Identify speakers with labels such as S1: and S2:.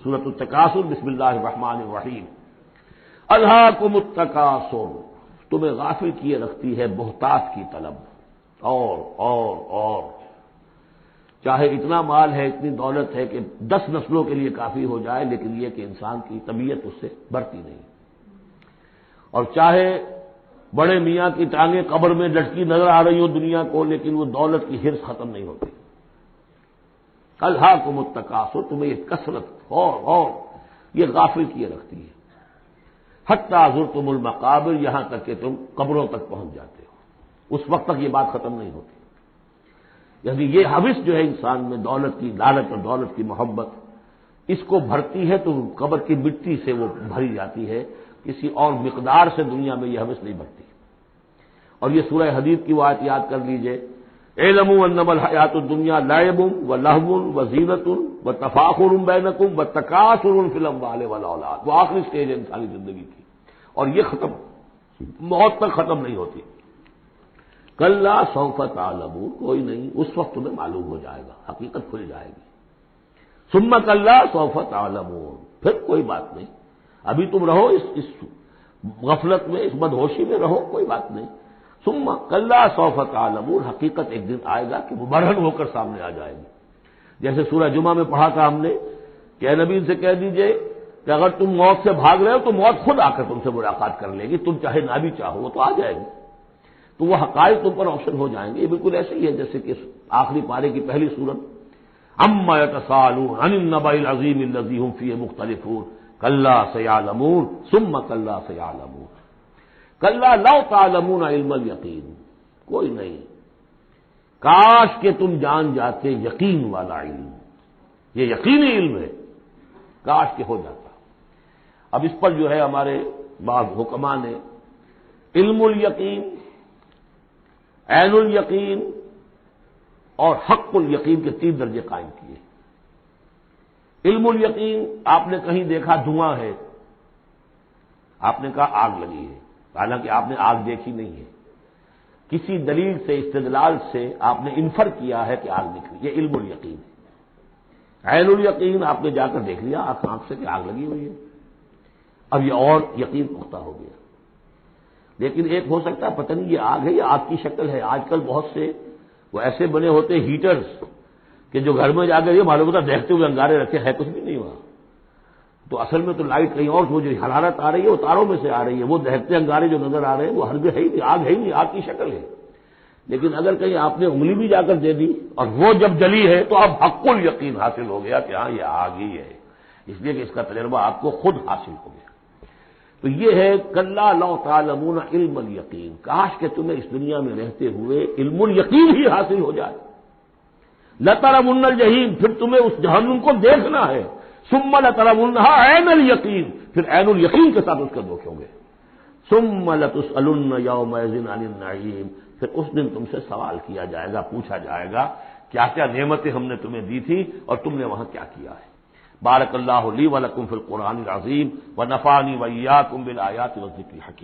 S1: سورۃ التکاثر، بسم اللہ الرحمن الرحیم۔ الہاکم التکاثر، تمہیں غافل کیے رکھتی ہے بہتات کی طلب، اور چاہے اتنا مال ہے، اتنی دولت ہے کہ 10 نسلوں کے لیے کافی ہو جائے، لیکن یہ کہ انسان کی طبیعت اس سے بڑھتی نہیں، اور چاہے بڑے میاں کی ٹانگیں قبر میں لٹکی نظر آ رہی ہوں دنیا کو، لیکن وہ دولت کی حرص ختم نہیں ہوتی۔ الہاکم التکاثر، تمہیں یہ کثرت اور یہ غافل کیے رکھتی ہے، حتی زرتم المقابر، یہاں تک کہ تم قبروں تک پہنچ جاتے ہو، اس وقت تک یہ بات ختم نہیں ہوتی۔ یعنی یہ حوث جو ہے انسان میں، دولت کی لالچ اور دولت کی محبت، اس کو بھرتی ہے تو قبر کی مٹی سے وہ بھری جاتی ہے، کسی اور مقدار سے دنیا میں یہ حوث نہیں بھرتی۔ اور یہ سورہ حدید کی وہ آیت یاد کر لیجئے، اعلموا انما الحیات الدنیا لعب ولہو وزینۃ وتفاخر بینکم وتکاثر فی الاموال والاولاد، وہ آخری سٹیج ہے انسانی زندگی کی، اور یہ ختم موت تک ختم نہیں ہوتی۔ کلا سوف تعلمون، کوئی نہیں، اس وقت تمہیں معلوم ہو جائے گا، حقیقت کھل جائے گی۔ ثم کلا سوف تعلمون، پھر کوئی بات نہیں، ابھی تم رہو اس غفلت میں، اس بدہوشی میں رہو، کوئی بات نہیں۔ ثم کلا سوف تعلمون، حقیقت ایک دن آئے گا کہ وہ برہن ہو کر سامنے آ جائے گی۔ جیسے سورہ جمعہ میں پڑھا تھا ہم نے کہ اے نبی سے کہہ دیجئے کہ اگر تم موت سے بھاگ رہے ہو تو موت خود آ کر تم سے ملاقات کر لے گی، تم چاہے نہ بھی چاہو وہ تو آ جائے گی، تو وہ حقائق تم پر آپشن ہو جائیں گے۔ یہ بالکل ایسے ہی ہے جیسے کہ آخری پارے کی پہلی سورت، عما یتساءلون عن النبأ العظیم الذی هم فیہ مختلفون کلا سیعلمون ثم کلا سیعلمون۔ کلا لو تعلمون علم الیقین، کوئی نہیں، کاش کہ تم جان جاتے یقین والا علم، یہ یقینی علم ہے، کاش کہ ہو جاتا۔ اب اس پر جو ہے ہمارے بعض حکماء نے علم الیقین، عین الیقین اور حق الیقین کے 3 درجے قائم کیے۔ علم الیقین، آپ نے کہیں دیکھا دھواں ہے، آپ نے کہا آگ لگی ہے، حالانکہ آپ نے آگ دیکھی نہیں ہے، کسی دلیل سے، استدلال سے آپ نے انفر کیا ہے کہ آگ نکلی، یہ علم الیقین ہے۔ عین الیقین، آپ نے جا کر دیکھ لیا آنکھ سے کہ آگ لگی ہوئی ہے، اب یہ اور یقین پختہ ہو گیا۔ لیکن ایک ہو سکتا ہے پتہ نہیں یہ آگ ہے یا آگ کی شکل ہے، آج کل بہت سے وہ ایسے بنے ہوتے ہیٹرز کہ جو گھر میں جا کر یہ معلوم ہوتا دیکھتے ہوئے انگارے رکھے، ہے کچھ بھی نہیں وہاں، تو اصل میں تو لائٹ کہیں اور، وہ جو حرارت آ رہی ہے وہ تاروں میں سے آ رہی ہے، وہ دہتے انگارے جو نظر آ رہے ہیں وہ ہرگز ہے ہی نہیں، آگ ہے ہی نہیں، آگ کی شکل ہے۔ لیکن اگر کہیں آپ نے انگلی بھی جا کر دے دی اور وہ جب جلی ہے تو اب حق الیقین حاصل ہو گیا کہ ہاں یہ آگ ہی ہے، اس لیے کہ اس کا تجربہ آپ کو خود حاصل ہو گیا۔ تو یہ ہے کلا لو تعلمون علم الیقین، کاش کہ تمہیں اس دنیا میں رہتے ہوئے علم الیقین ہی حاصل ہو جائے۔ لترون الجحیم، پھر تمہیں اس جہنم کو دیکھنا ہے، ثم لترونھا عین الیقین، پھر عین الیقین کے ساتھ اس کو دیکھو گے۔ ثم لتسألن یومئذ عن النعیم، پھر اس دن تم سے سوال کیا جائے گا، پوچھا جائے گا کیا کیا نعمتیں ہم نے تمہیں دی تھی اور تم نے وہاں کیا کیا ہے۔ بارک اللہ لی ولکم فی القرآن العظیم ونفعنی وإیاکم بالآیات والذکر الحکیم۔